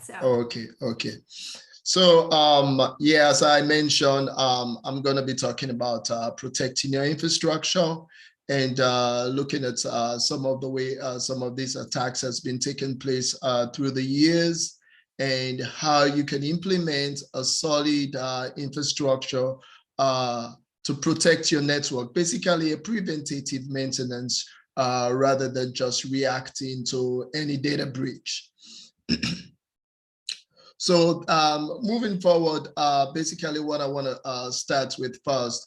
So Okay. So yeah, as I mentioned, I'm going to be talking about protecting your infrastructure and looking at some of the way some of these attacks has been taking place through the years, and how you can implement a solid infrastructure to protect your network, basically a preventative maintenance rather than just reacting to any data breach. So moving forward, basically what I want to start with first,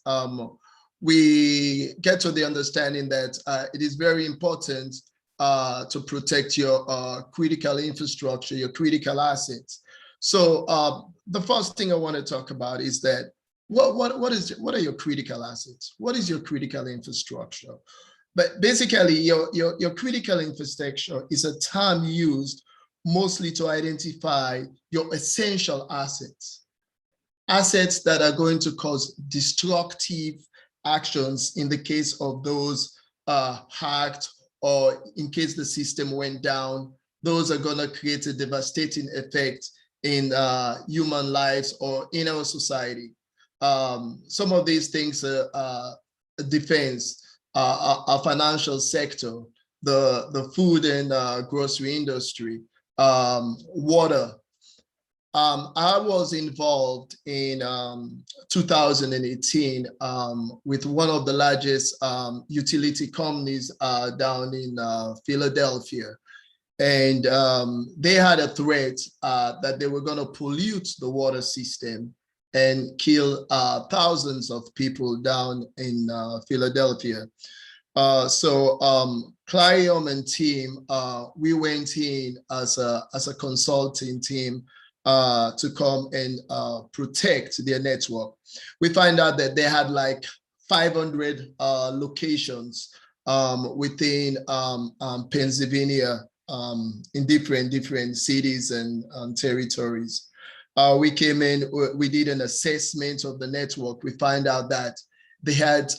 we get to the understanding that it is very important to protect your critical infrastructure, your critical assets. So the first thing I want to talk about is that what are your critical assets? What is your critical infrastructure? But basically, your critical infrastructure is a term used mostly to identify your essential assets, assets that are going to cause destructive actions in the case of those hacked, or in case the system went down. Those are going to create a devastating effect in human lives or in our society. Some of these things are defense, our financial sector, the food and grocery industry, water. I was involved in 2018 with one of the largest utility companies down in Philadelphia. And they had a threat that they were going to pollute the water system and kill thousands of people down in Philadelphia. So Clarion and team, we went in as a consulting team to come and protect their network. We find out that they had like 500 locations within Pennsylvania, in different cities and territories. We came in, we did an assessment of the network. We find out that they had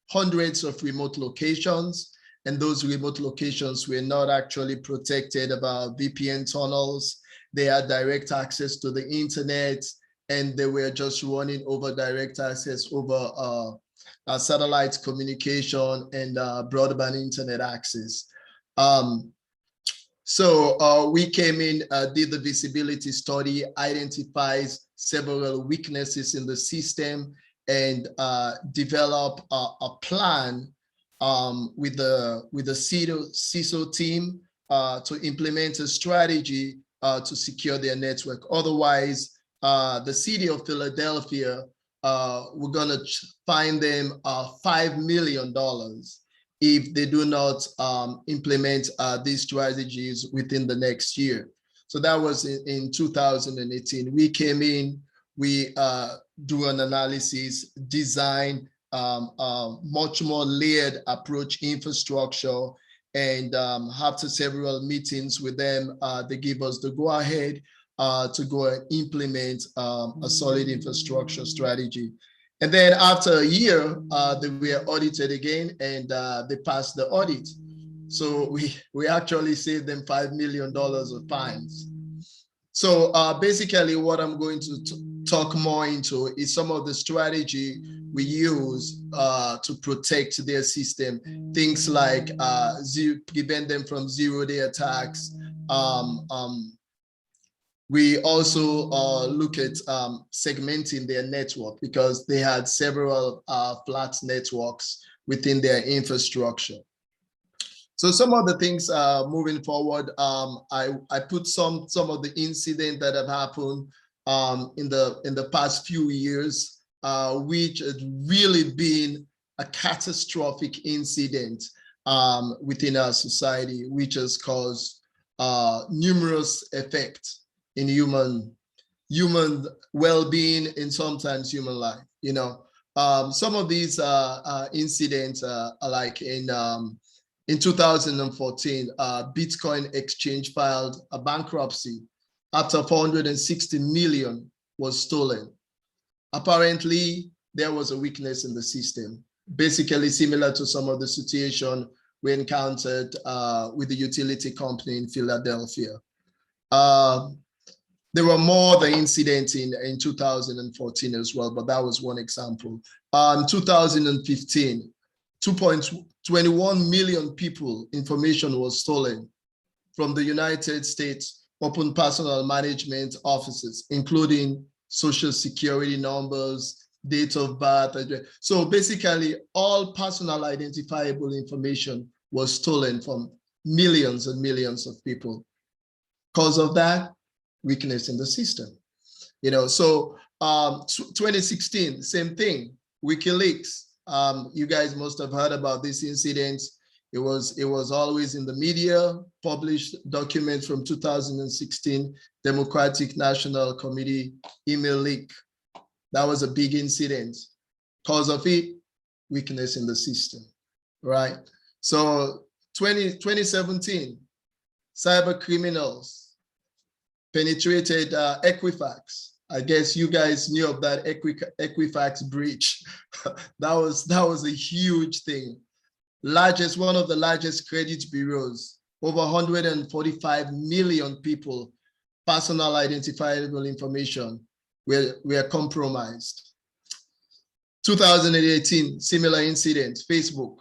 hundreds of remote locations, and those remote locations were not actually protected about VPN tunnels. They had direct access to the internet, and they were just running over direct access over satellite communication and broadband internet access. So we came in, did the visibility study, identifies several weaknesses in the system, and develop a plan with the CISO team to implement a strategy to secure their network. Otherwise, the city of Philadelphia, we're gonna fine them $5 million if they do not implement these strategies within the next year. So that was in 2018. We came in, we do an analysis, design much more layered approach infrastructure, and after several meetings with them, they give us the go-ahead to go and implement a solid infrastructure strategy. And then after a year, they were audited again, and they passed the audit. So we actually saved them $5 million of fines. So basically what I'm going to talk more into is some of the strategy we use to protect their system. Things like prevent them from zero-day attacks. We also look at segmenting their network, because they had several flat networks within their infrastructure. So some of the things moving forward, I put some of the incidents that have happened in the past few years, which had really been a catastrophic incident within our society, which has caused numerous effects in human well-being and sometimes human life. You know, some of these incidents are like in 2014, Bitcoin exchange filed a bankruptcy after 460 million was stolen. Apparently, there was a weakness in the system, basically similar to some of the situation we encountered with the utility company in Philadelphia. There were more the incidents in 2014 as well, but that was one example. 2015, 2.21 million people information was stolen from the United States open personal management offices, including social security numbers, date of birth, address. So basically all personal identifiable information was stolen from millions and millions of people. Cause of that, weakness in the system. So 2016, same thing, WikiLeaks. You guys must have heard about this incident. It was always in the media, published document from 2016, Democratic National Committee email leak. That was a big incident. Cause of it, weakness in the system, right? So 2017, cyber criminals penetrated Equifax. I guess you guys knew of that Equifax breach. that was a huge thing. One of the largest credit bureaus, over 145 million people, personal identifiable information were compromised. 2018, similar incident, Facebook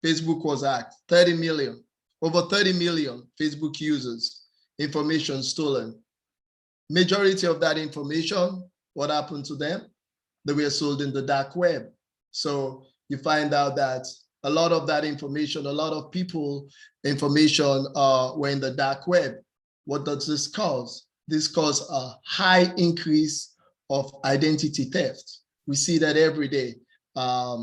was hacked, 30 million, over 30 million Facebook users, information stolen. Majority of that information, what happened to them? They were sold in the dark web. So you find out that a lot of that information, a lot of people information were in the dark web. What does this cause? This causes a high increase of identity theft. We see that every day. A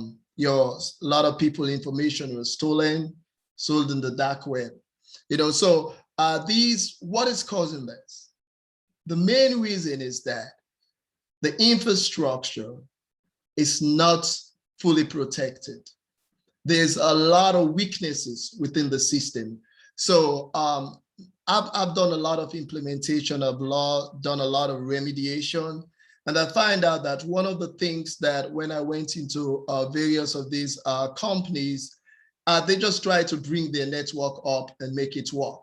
lot of people information was stolen, sold in the dark web. So what is causing this? The main reason is that the infrastructure is not fully protected. There's a lot of weaknesses within the system. So I've done a lot of implementation of law, done a lot of remediation, and I find out that one of the things that when I went into various of these companies, they just try to bring their network up and make it work.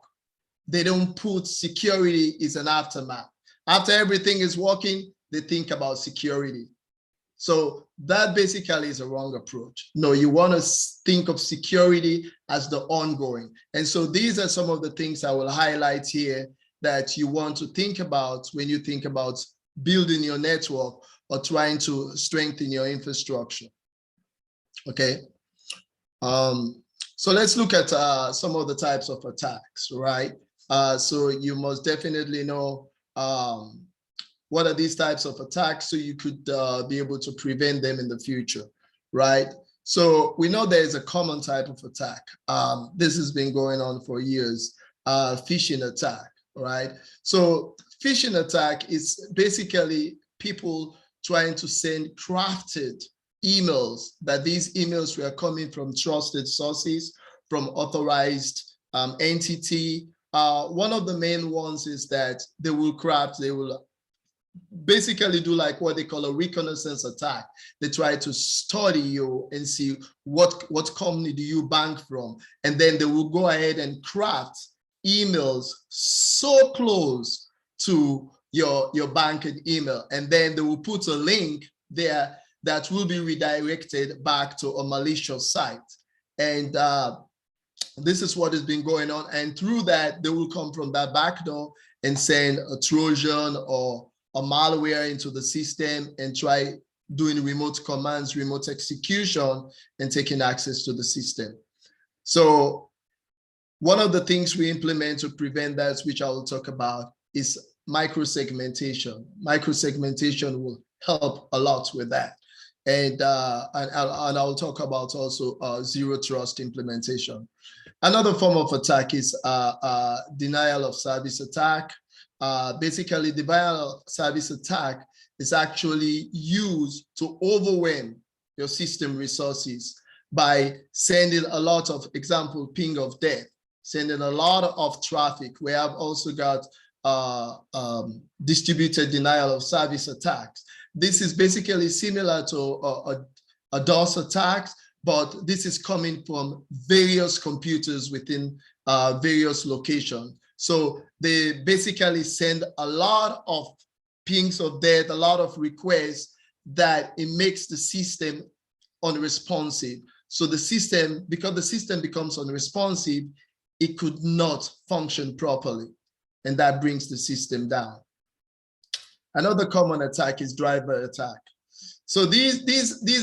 They don't put security is an aftermath. After everything is working, they think about security. So that basically is a wrong approach. No, you want to think of security as the ongoing. And so these are some of the things I will highlight here that you want to think about when you think about building your network or trying to strengthen your infrastructure. Okay. So let's look at some of the types of attacks, right? So you must definitely know what are these types of attacks so you could be able to prevent them in the future, right? So we know there is a common type of attack. This has been going on for years, phishing attack, right? So phishing attack is basically people trying to send crafted emails, that these emails were coming from trusted sources, from authorized entity. One of the main ones is that they will basically do like what they call a reconnaissance attack. They try to study you and see what company do you bank from, and then they will go ahead and craft emails so close to your banking email, and then they will put a link there that will be redirected back to a malicious site. And this is what has been going on, and through that they will come from that back door and send a Trojan or a malware into the system and try doing remote commands, remote execution, and taking access to the system. So one of the things we implement to prevent that, which I will talk about, is microsegmentation. Microsegmentation will help a lot with that. And I'll talk about also zero trust implementation. Another form of attack is denial of service attack. Basically, denial of service attack is actually used to overwhelm your system resources by sending a lot of, example, ping of death, sending a lot of traffic. We have also got distributed denial of service attacks. This is basically similar to a DOS attack, but this is coming from various computers within various locations. So they basically send a lot of pings of death, a lot of requests that it makes the system unresponsive. So the system, because the system becomes unresponsive, it could not function properly. And that brings the system down. Another common attack is driver attack. So these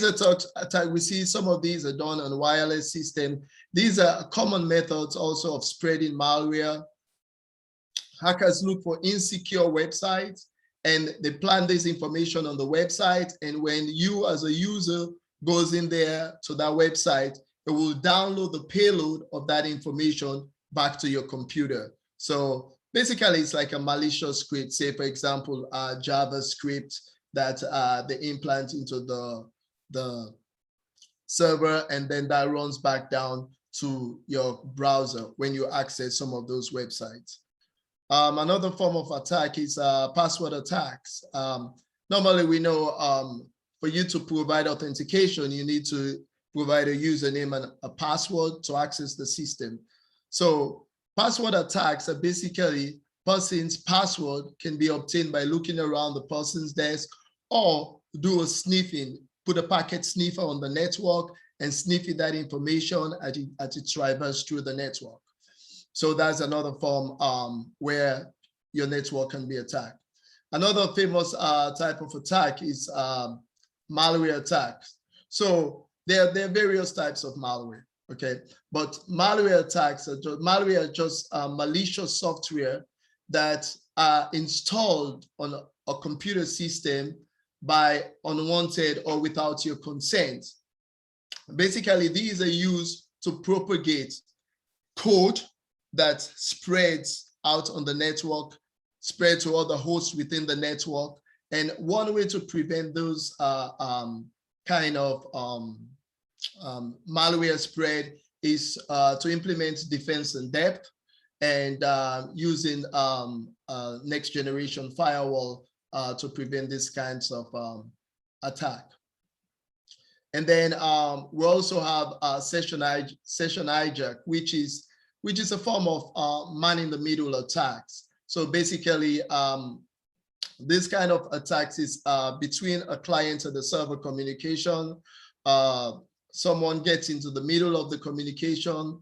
attacks, we see some of these are done on wireless system. These are common methods also of spreading malware. Hackers look for insecure websites and they plant this information on the website. And when you as a user goes in there to that website, it will download the payload of that information back to your computer. So basically, it's like a malicious script, say, for example, JavaScript that they implant into the server, and then that runs back down to your browser when you access some of those websites. Another form of attack is password attacks. Normally, we know for you to provide authentication, you need to provide a username and a password to access the system. So password attacks are basically person's password can be obtained by looking around the person's desk or do a sniffing, put a packet sniffer on the network and sniffing that information as it traverses through the network. So that's another form where your network can be attacked. Another famous type of attack is malware attacks. So there are various types of malware, okay? But malware attacks are just malicious software that are installed on a computer system by unwanted or without your consent. Basically, these are used to propagate code that spreads out on the network, spread to other hosts within the network. And one way to prevent those kind of malware spread is to implement defense in depth and using next generation firewall to prevent these kinds of attack. And then we also have session hijack, which is a form of man-in-the-middle attacks. So basically, this kind of attacks is between a client and the server communication. Someone gets into the middle of the communication,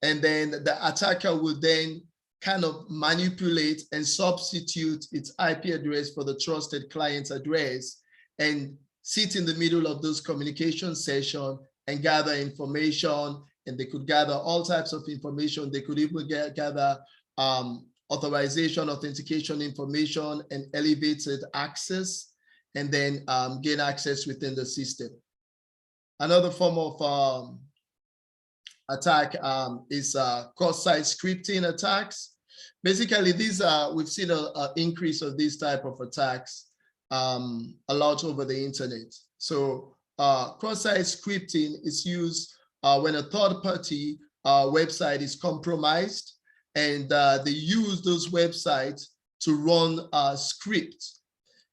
and then the attacker will then kind of manipulate and substitute its IP address for the trusted client's address and sit in the middle of those communication sessions and gather information. And they could gather all types of information. They could even gather authorization, authentication information, and elevated access, and then gain access within the system. Another form of attack is cross-site scripting attacks. Basically, these are, we've seen an increase of these type of attacks a lot over the internet. So cross-site scripting is used when a third-party website is compromised, and they use those websites to run scripts.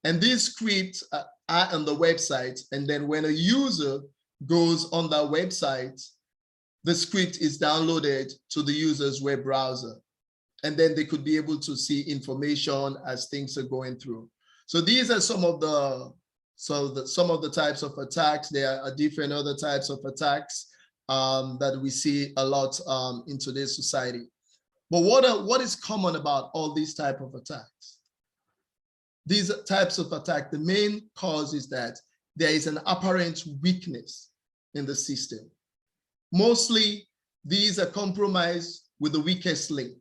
And these scripts are on the website, and then when a user goes on that website, the script is downloaded to the user's web browser, and then they could be able to see information as things are going through. So these are some of the types of attacks. There are different other types of attacks that we see a lot in today's society. But what is common about all these types of attacks? These types of attack, the main cause is that there is an apparent weakness in the system. Mostly, these are compromised with the weakest link.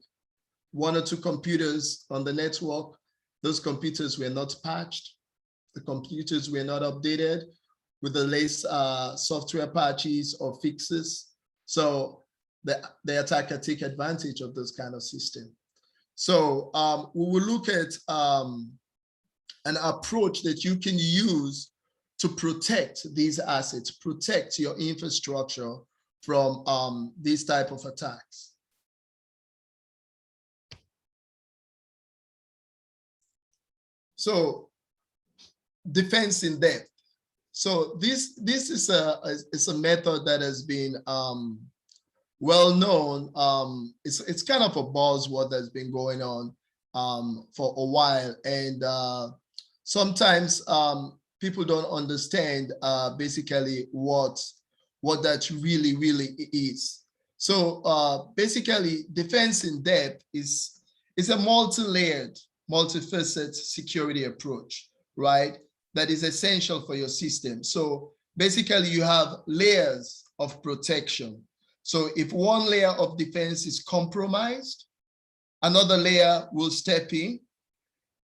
One or two computers on the network, those computers were not patched. The computers were not updated with the latest software patches or fixes. So the attacker take advantage of this kind of system. So we will look at an approach that you can use to protect these assets, protect your infrastructure from these type of attacks. So defense in depth. So this is a method that has been well known. It's kind of a buzzword that's been going on for a while, and sometimes people don't understand basically what that really is. So basically, defense in depth is a multi-layered, multifaceted security approach, right? That is essential for your system. So basically, you have layers of protection. So if one layer of defense is compromised, another layer will step in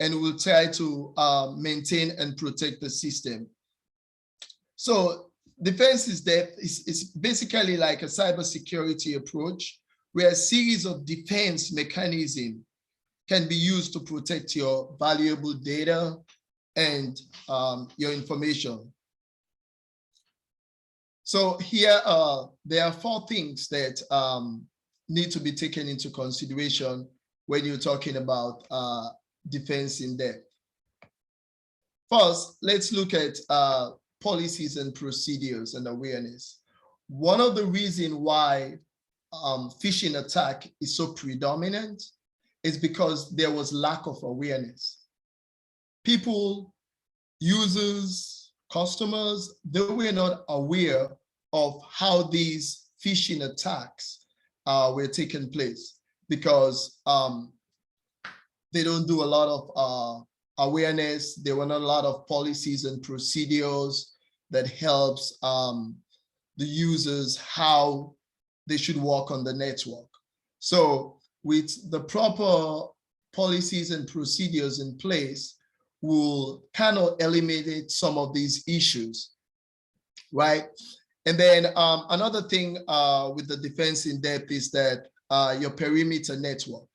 and will try to maintain and protect the system. So defense is depth is basically like a cybersecurity approach where a series of defense mechanisms can be used to protect your valuable data and your information. So here there are 4 things that need to be taken into consideration when you're talking about defense in depth. First, let's look at policies and procedures and awareness. One of the reasons why phishing attack is so predominant is because there was lack of awareness. People, users, customers, they were not aware of how these phishing attacks were taking place because they don't do a lot of awareness. There were not a lot of policies and procedures that helps the users how they should work on the network. So with the proper policies and procedures in place, will kind of eliminate some of these issues, right? And then another thing with the defense in depth is that your perimeter network.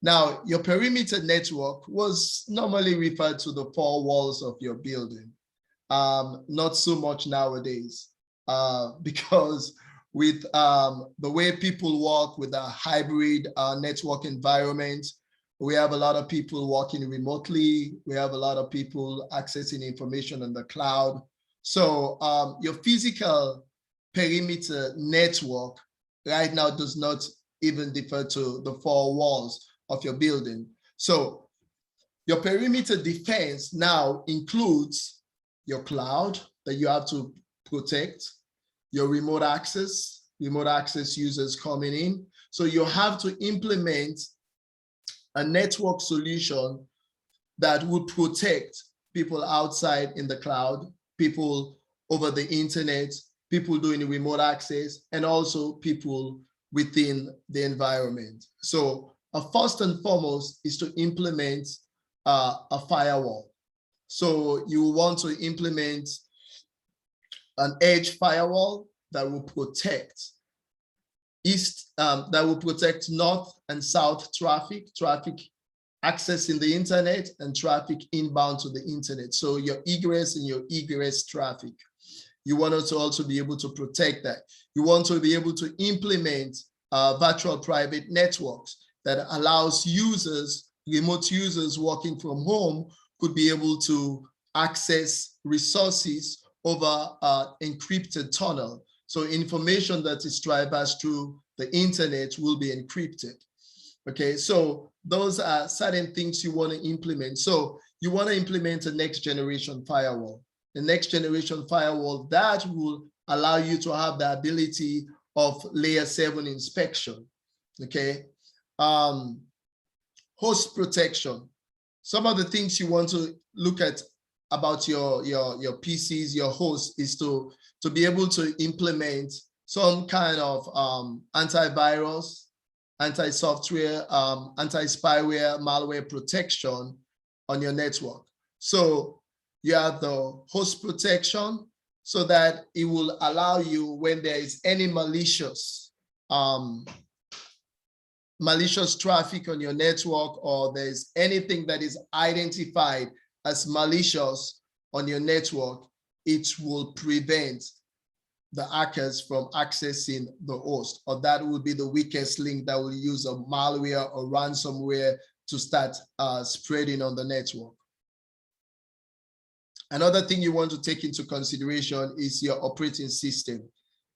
Now, your perimeter network was normally referred to the 4 walls of your building. Not so much nowadays because with the way people work with a hybrid network environment, we have a lot of people working remotely. We have a lot of people accessing information on the cloud. So your physical perimeter network right now does not even defer to the 4 walls of your building. So your perimeter defense now includes your cloud that you have to protect, your remote access users coming in. So you have to implement a network solution that would protect people outside in the cloud, people over the internet, people doing remote access, and also people within the environment. So first and foremost is to implement a firewall. So you want to implement an edge firewall that will protect that will protect north and south traffic accessing the internet and traffic inbound to the internet. So your egress and your egress traffic. You want to also be able to protect that. You want to be able to implement virtual private networks that allows users, remote users working from home could be able to access resources over encrypted tunnel. So information that is traversed through the internet will be encrypted. Okay, so those are certain things you want to implement. So you want to implement a next generation firewall. The next generation firewall that will allow you to have the ability of layer 7 inspection. Okay, host protection. Some of the things you want to look at about your PCs, your host, is to be able to implement some kind of antivirus, anti-software, anti-spyware, malware protection on your network. So you have the host protection so that it will allow you when there is any malicious traffic on your network, or there's anything that is identified as malicious on your network, it will prevent the hackers from accessing the host, or that will be the weakest link that will use a malware or ransomware to start spreading on the network. Another thing you want to take into consideration is your operating system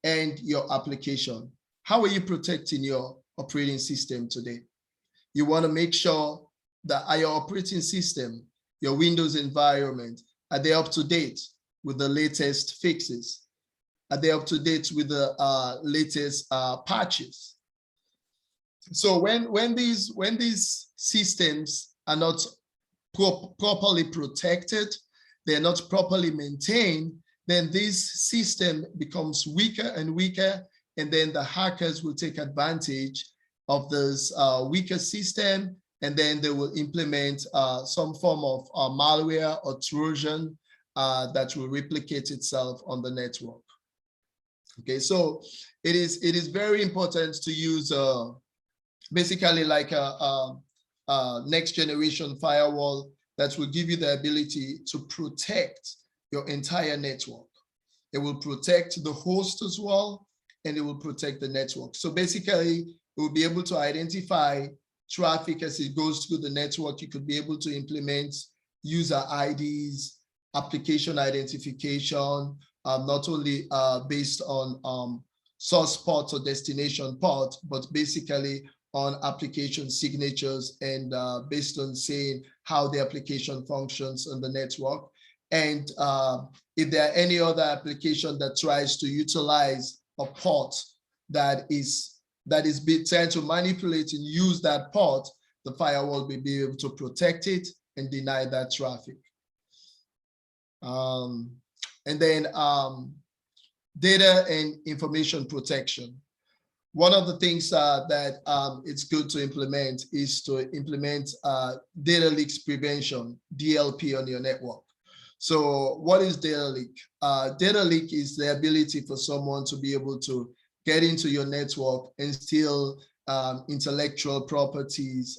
and your application. how are you protecting your operating system today? You want to make sure that your operating system, your Windows environment, are they up to date with the latest fixes? Are they up to date with the latest patches? So when these systems are not properly protected, they're not properly maintained, then this system becomes weaker and weaker, and then the hackers will take advantage of this weaker system, and then they will implement some form of malware or Trojan that will replicate itself on the network. Okay, so it is very important to use basically like a next generation firewall that will give you the ability to protect your entire network. It will protect the host as well, and it will protect the network. So basically, it will be able to identify traffic as it goes through the network. You could be able to implement user IDs, application identification, not only based on source port or destination port, but basically on application signatures and based on saying how the application functions on the network. And if there are any other application that tries to utilize a port that is trying to manipulate and use that port, the firewall will be able to protect it and deny that traffic. And then data and information protection. One of the things that it's good to implement is to implement data leaks prevention, DLP, on your network. So what is data leak? Data leak is the ability for someone to be able to get into your network and steal intellectual properties,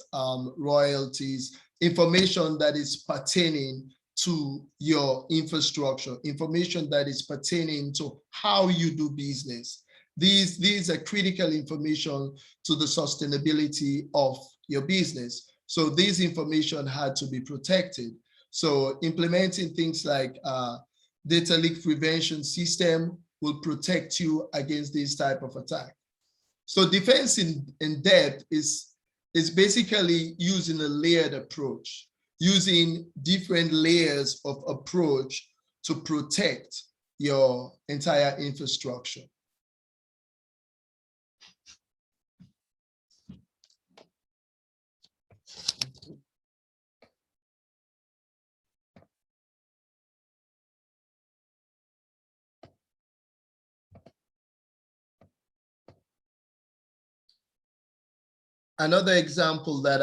royalties, information that is pertaining to your infrastructure, information that is pertaining to how you do business. These are critical information to the sustainability of your business. So this information had to be protected. So implementing things like data leak prevention system will protect you against this type of attack. So defense in depth is basically using a layered approach, using different layers of approach to protect your entire infrastructure. Another example that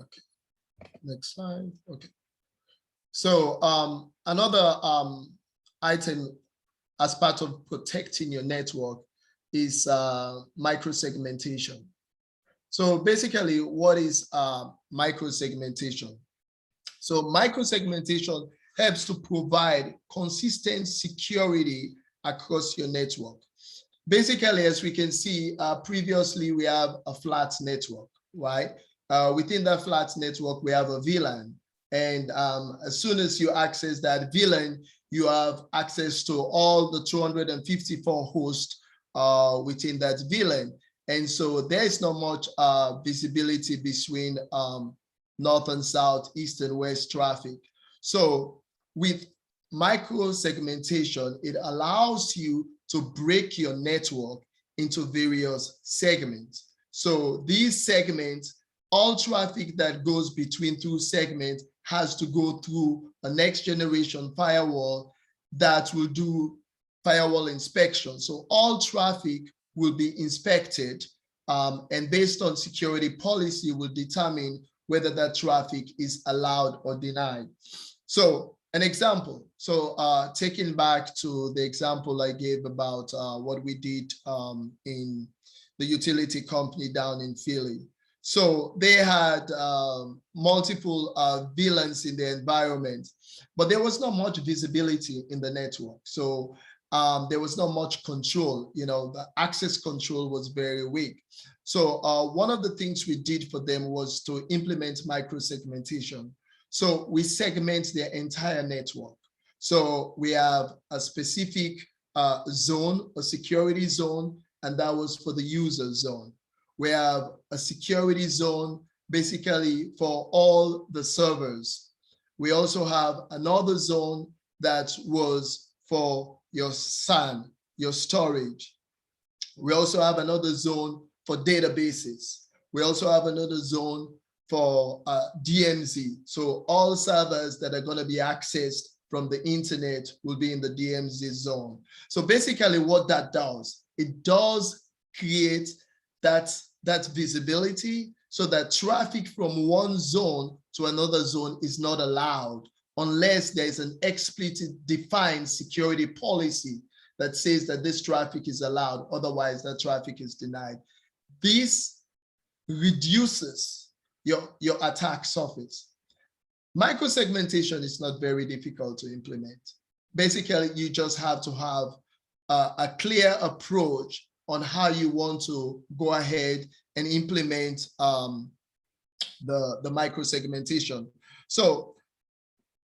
okay, next slide. Okay. So another item as part of protecting your network is microsegmentation. So basically, what is microsegmentation? So microsegmentation helps to provide consistent security across your network. Basically, as we can see, previously we have a flat network, right? Within that flat network, we have a VLAN. And as soon as you access that VLAN, you have access to all the 254 hosts within that VLAN. And so there is not much visibility between north and south, east and west traffic. So with micro segmentation, it allows you to break your network into various segments. So these segments, all traffic that goes between two segments has to go through a next generation firewall that will do firewall inspection. So all traffic will be inspected and based on security policy will determine whether that traffic is allowed or denied. So an example, so taking back to the example I gave about what we did in the utility company down in Philly. So they had multiple VLANs in the environment, but there was not much visibility in the network. So there was not much control, you know, the access control was very weak. So one of the things we did for them was to implement microsegmentation. So we segment their entire network. So we have a specific zone, a security zone, and that was for the user zone. We have a security zone basically for all the servers. We also have another zone that was for your SAN, your storage. We also have another zone for databases. We also have another zone for DMZ. So all servers that are going to be accessed from the internet will be in the DMZ zone. So basically what that does, it does create that visibility so that traffic from one zone to another zone is not allowed unless there's an explicit defined security policy that says that this traffic is allowed, otherwise that traffic is denied. This reduces your attack surface. Microsegmentation is not very difficult to implement. Basically, you just have to have a clear approach on how you want to go ahead and implement the microsegmentation. So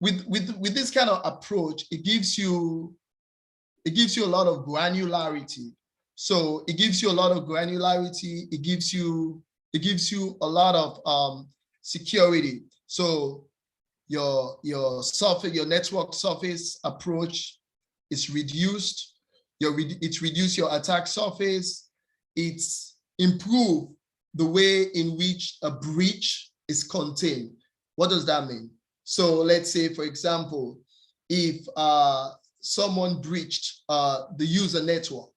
with this kind of approach, it gives you a lot of granularity. So it gives you a lot of granularity. It gives you a lot of security. So your network surface approach is reduced. It's reduced your attack surface. It's improved the way in which a breach is contained. What does that mean? So let's say, for example, if someone breached the user network,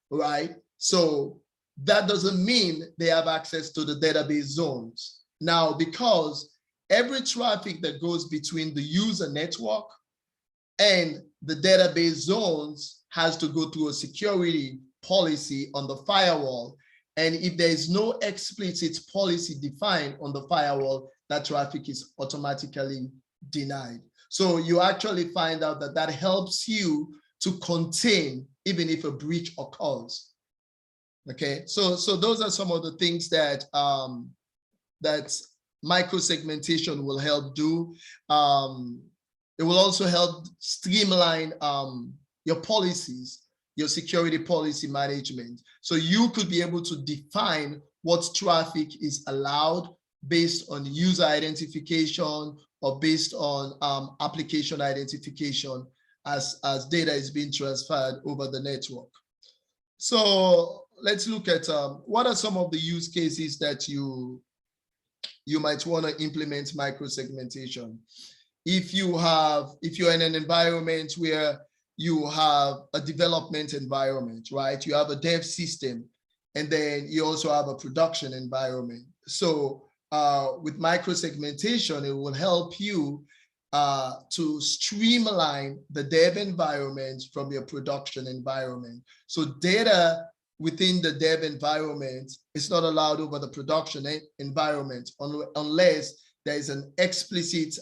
right? So that doesn't mean they have access to the database zones. Now, because every traffic that goes between the user network and the database zones has to go through a security policy on the firewall. And if there is no explicit policy defined on the firewall, that traffic is automatically denied. So you actually find out that that helps you to contain even if a breach occurs. Okay, so those are some of the things that that microsegmentation will help do. It will also help streamline your policies, your security policy management. So you could be able to define what traffic is allowed based on user identification or based on application identification as data is being transferred over the network. So let's look at what are some of the use cases that you might want to implement microsegmentation. If you're in an environment where you have a development environment, right? You have a dev system, and then you also have a production environment. So with microsegmentation, it will help you to streamline the dev environment from your production environment. So data within the dev environment is not allowed over the production environment unless there is an explicit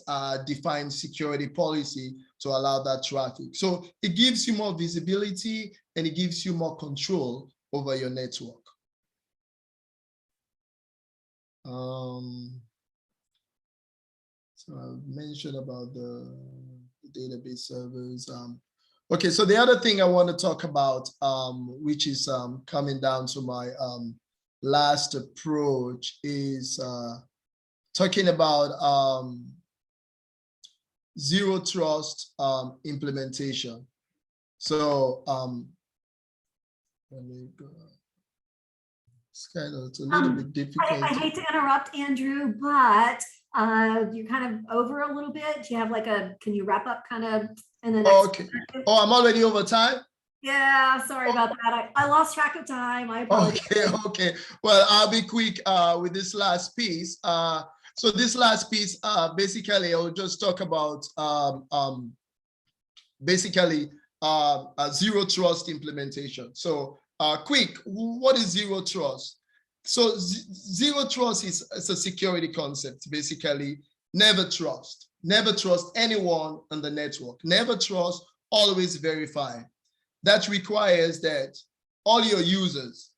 defined security policy to allow that traffic. So it gives you more visibility and it gives you more control over your network. So I mentioned about the database servers. Okay, so the other thing I want to talk about, which is coming down to my last approach, is talking about zero trust implementation. So let me go. It's kind of, it's a little bit difficult. I hate to interrupt, Andrew, but you're kind of over a little bit. Do you have like can you wrap up kind of in the next? Okay. Oh, I'm already over time? Yeah, sorry about that. I lost track of time. I apologize. Okay. Well, I'll be quick with this last piece. So this last piece, basically, I'll just talk about basically zero trust implementation. So quick, what is zero trust? So zero trust is a security concept. Basically, never trust anyone on the network. Never trust, always verify. That requires that all your users,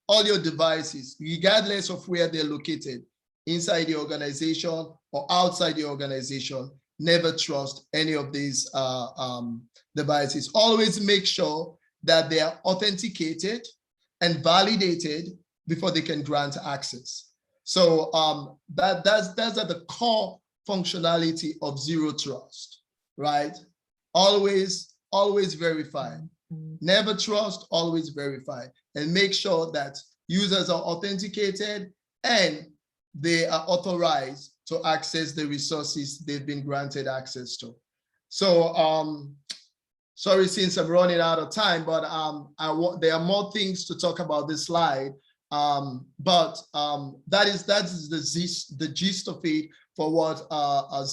all your devices, regardless of where they're located, inside the organization or outside the organization, never trust any of these devices. Always make sure that they are authenticated and validated before they can grant access. So that's at the core functionality of zero trust, right? Always verify. Never trust, always verify, and make sure that users are authenticated and they are authorized to access the resources they've been granted access to. So sorry, since I'm running out of time, but there are more things to talk about this slide. But that is the gist of it for what zero